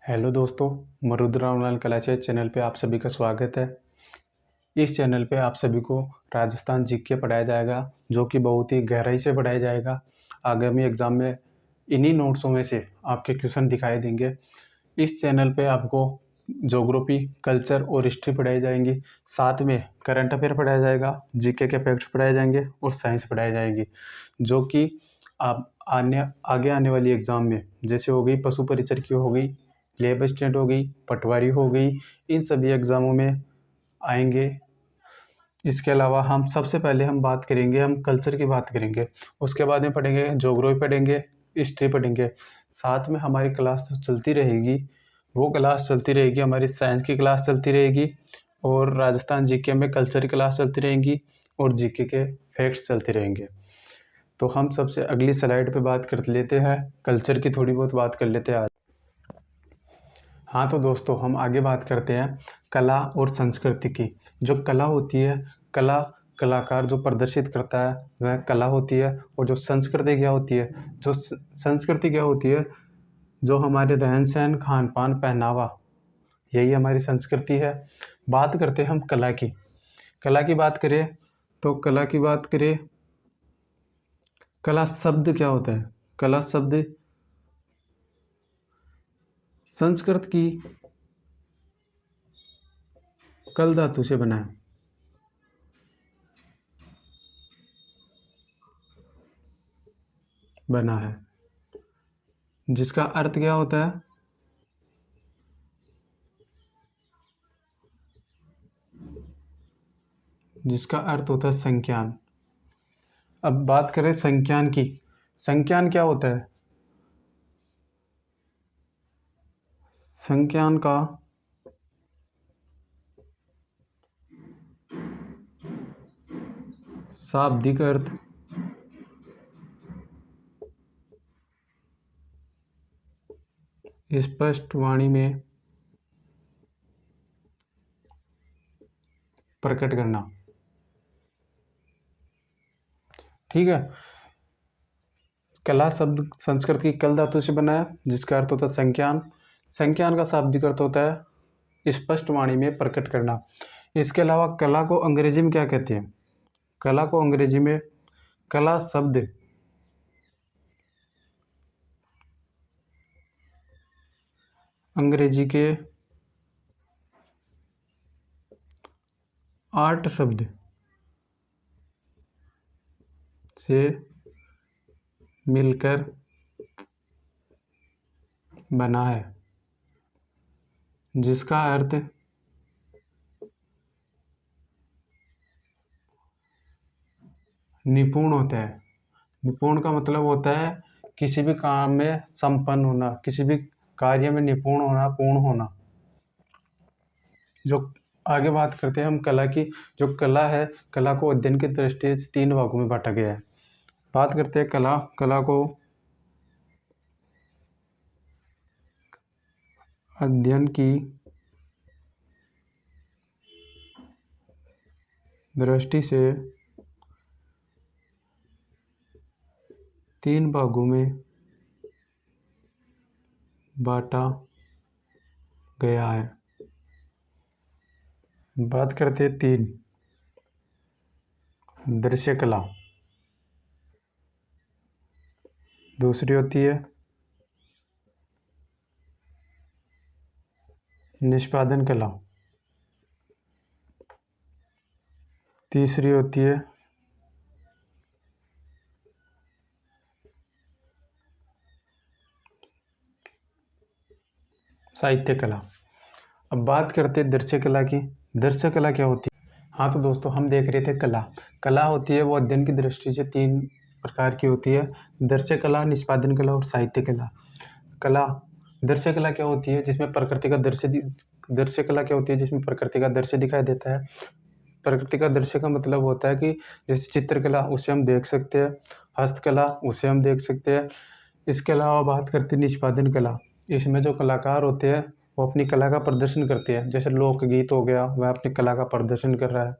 Hello दोस्तों, मरुद्रा online कलाचे channel पे आप सभी का स्वागत है। इस चैनल पे आप सभी को राजस्थान जीके पढ़ाया जाएगा, जो कि बहुत ही गहराई से पढ़ाया जाएगा। आगामी एग्ज़ाम में इन्हीं नोट्सों में से आपके क्वेश्चन दिखाई देंगे। इस चैनल पे आपको ज्योग्राफी, कल्चर और हिस्ट्री पढ़ाई जाएंगी। साथ में करंट अफेयर पढ़ाया जाएगा, जीके के फैक्ट्स पढ़ाए जाएंगे और साइंस पढ़ाई जाएगी, जो कि आप आगे आने वाली एग्ज़ाम में जैसे हो गई पशु परिचर की, हो गई लेब असिस्टेंट, हो गई पटवारी, हो गई, इन सभी एग्ज़ामों में आएंगे। इसके अलावा हम सबसे पहले बात करेंगे, हम कल्चर की बात करेंगे। उसके बाद में पढ़ेंगे ज्योग्राफी, पढ़ेंगे हिस्ट्री, पढ़ेंगे। साथ में हमारी क्लास जो चलती रहेगी वो क्लास चलती रहेगी, हमारी साइंस की क्लास चलती रहेगी और राजस्थान जीके में कल्चर की क्लास चलती रहेंगी और जीके के फैक्ट्स चलते रहेंगे। तो हम सबसे अगली स्लाइड पे बात कर लेते हैं, कल्चर की थोड़ी बहुत बात कर लेते हैं आज। हाँ तो दोस्तों, हम आगे बात करते हैं कला और संस्कृति की। जो कला होती है, कलाकार जो प्रदर्शित करता है वह कला होती है। और जो संस्कृति क्या होती है, संस्कृति क्या होती है, जो हमारे रहन सहन, खान पान, पहनावा, यही हमारी संस्कृति है। बात करते हैं हम कला की। कला की बात करें तो कला शब्द क्या होता है? कला शब्द संस्कृत की कल धातु से बना है, जिसका अर्थ क्या होता है? जिसका अर्थ होता है संज्ञान। अब बात करें संज्ञान की। संज्ञान क्या होता है? संज्ञान का शाब्दिक अर्थ स्पष्ट वाणी में प्रकट करना। ठीक है। कला शब्द संस्कृत की कल धातु से बना है, जिसका अर्थ होता है संज्ञान। संज्ञान का शाब्दिक अर्थ होता है स्पष्ट वाणी में प्रकट करना। इसके अलावा कला को अंग्रेजी में क्या कहते हैं? कला को अंग्रेजी में, कला शब्द अंग्रेजी के आर्ट शब्द से मिलकर बना है, जिसका अर्थ निपुण होता है। निपुण का मतलब होता है किसी भी काम में संपन्न होना, किसी भी कार्य में निपुण होना, पूर्ण होना। जो आगे बात करते हैं हम कला की। जो कला है, कला को अध्ययन की दृष्टि से 3 भागों में बांटा गया है। बात करते हैं कला को अध्ययन की दृष्टि से 3 भागों में बांटा गया है। बात करते हैं 3। दृश्य कला, दूसरी होती है निष्पादन कला, तीसरी होती है साहित्य कला। अब बात करते हैं दृश्य कला की। दृश्य कला क्या होती है? हाँ तो दोस्तों, हम देख रहे थे कला होती है वो अध्ययन की दृष्टि से 3 प्रकार की होती है: दृश्य कला, निष्पादन कला और साहित्य कला। दृश्य कला क्या होती है? जिसमें प्रकृति का दृश्य कला क्या होती है? जिसमें प्रकृति का दृश्य दिखाई देता है। प्रकृति का दृश्य का मतलब होता है कि जैसे चित्रकला, उसे हम देख सकते हैं, हस्तकला, उसे हम देख सकते हैं। इसके अलावा बात करते हैं निष्पादन कला। इसमें जो कलाकार होते हैं वो अपनी कला का प्रदर्शन करते हैं। जैसे लोकगीत हो गया, वह अपनी कला का प्रदर्शन कर रहा है।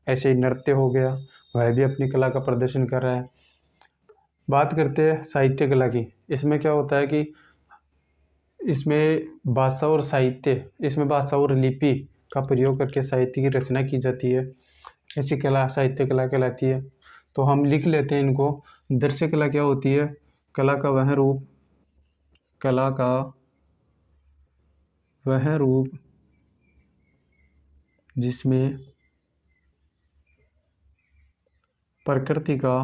ऐसे ही नृत्य हो गया, वह भी अपनी कला का प्रदर्शन कर रहा है। बात करते हैं साहित्य कला की। इसमें क्या होता है कि इसमें भाषा और साहित्य, इसमें भाषा और लिपि का प्रयोग करके साहित्य की रचना की जाती है। ऐसी कला साहित्य कला कहलाती है। तो हम लिख लेते हैं इनको। दृश्य कला क्या होती है? कला का वह रूप, कला का वह रूप जिसमें प्रकृति का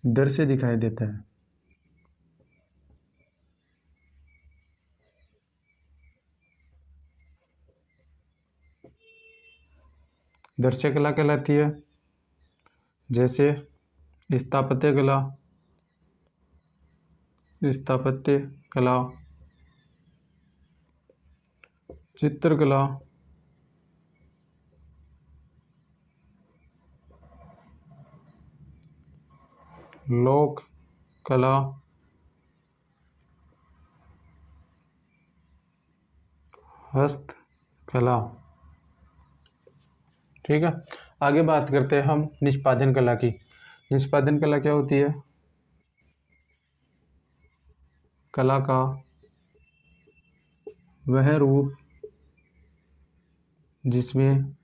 दृश्य दिखाई देता है। दृश्य कला कहलाती है। जैसे स्थापत्य कला, स्थापत्य कला, चित्रकला, लोक कला, हस्तकला। ठीक है। आगे बात करते हैं हम निष्पादन कला की। निष्पादन कला क्या होती है? कला का वह रूप जिसमें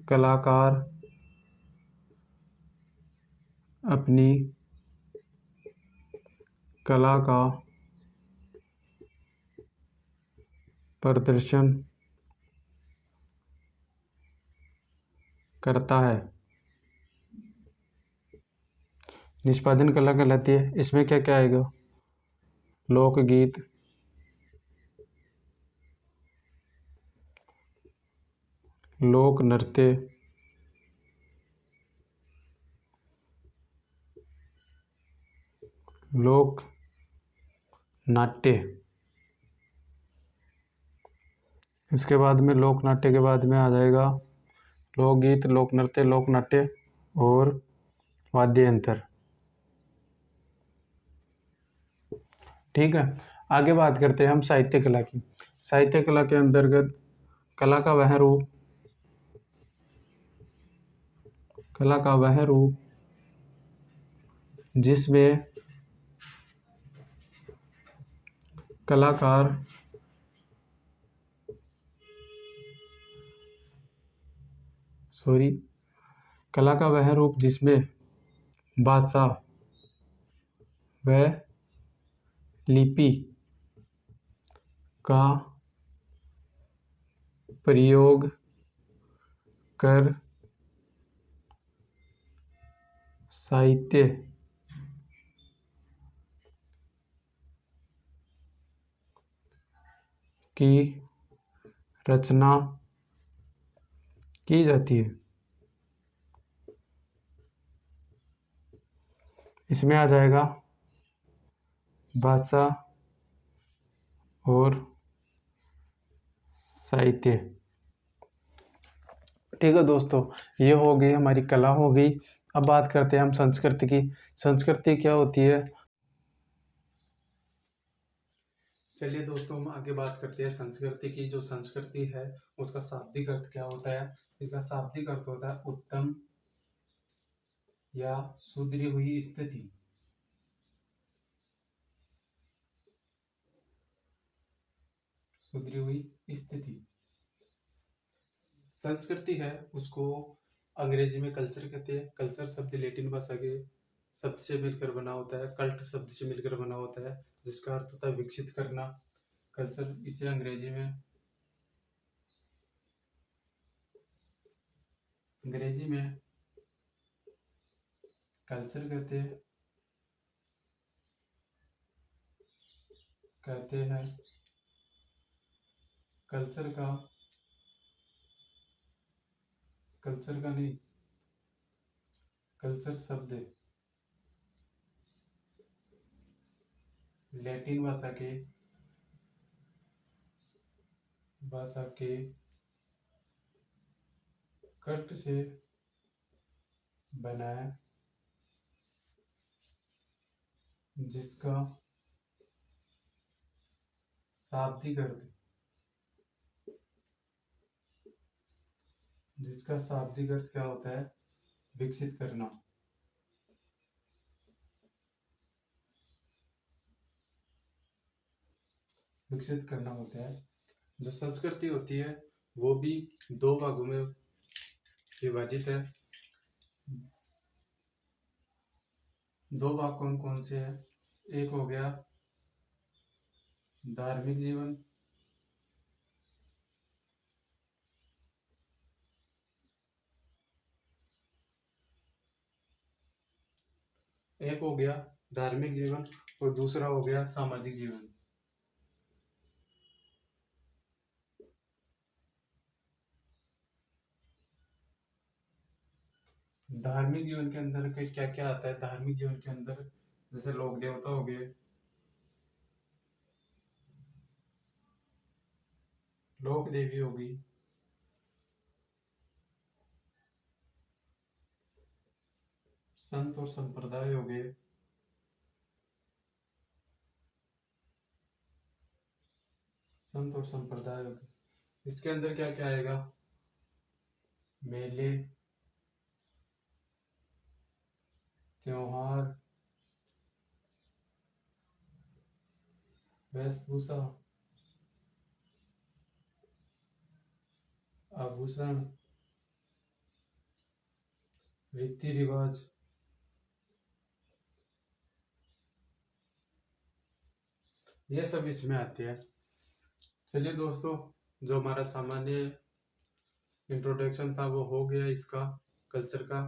कलाकार अपनी कला का प्रदर्शन करता है। निष्पादन कला कहलाती है। इसमें क्या क्या आएगा? लोकगीत, लोक नृत्य, लोक नाट्य। इसके बाद में लोक नाट्य के बाद में आ जाएगा लोकगीत, लोक नृत्य, लोक नाट्य और वाद्य यंत्र। ठीक है। आगे बात करते हैं हम साहित्य कला की। साहित्य कला के अंतर्गत कला का वह रूप, कला का वह रूप जिसमें कलाकार कला का वह रूप जिसमें भाषा व लिपि का प्रयोग कर साहित्य की रचना की जाती है। इसमें आ जाएगा भाषा और साहित्य। ठीक है दोस्तों, ये हो गई हमारी कला हो गई। अब बात करते हैं हम संस्कृति की। संस्कृति क्या होती है? चलिए दोस्तों, हम आगे बात करते हैं संस्कृति की। जो संस्कृति है उसका शाब्दिक अर्थ क्या होता है? इसका शाब्दिक अर्थ होता है उत्तम या सुधरी हुई स्थिति। सुधरी हुई स्थिति। संस्कृति है उसको अंग्रेजी में कल्चर कहते हैं। कल्चर शब्द लैटिन भाषा के शब्द से मिलकर बना होता है, कल्ट शब्द से मिलकर बना होता है, जिसका अर्थ होता है विकसित करना। कल्चर इसे अंग्रेजी में कल्चर कहते हैं। कल्चर शब्द लैटिन भाषा के कल्ट से बना है, जिसका शाब्दिक अर्थ क्या होता है? विकसित करना। विकसित करना होता है। जो संस्कृति होती है वो भी दो भागों में विभाजित है। दो भाग कौन कौन से हैं? एक हो गया धार्मिक जीवन, एक हो गया धार्मिक जीवन और दूसरा हो गया सामाजिक जीवन। धार्मिक जीवन के अंदर क्या क्या आता है? धार्मिक जीवन के अंदर जैसे लोक देवता हो गए, लोक देवी होगी, संत और संप्रदाय हो गए, संत और संप्रदाय हो गए। इसके अंदर क्या क्या आएगा? मेले, त्योहार, वेशभूषा, आभूषण, रीति रिवाज, ये सब इसमें आते हैं। चलिए दोस्तों, जो हमारा सामान्य इंट्रोडक्शन था वो हो गया इसका, कल्चर का।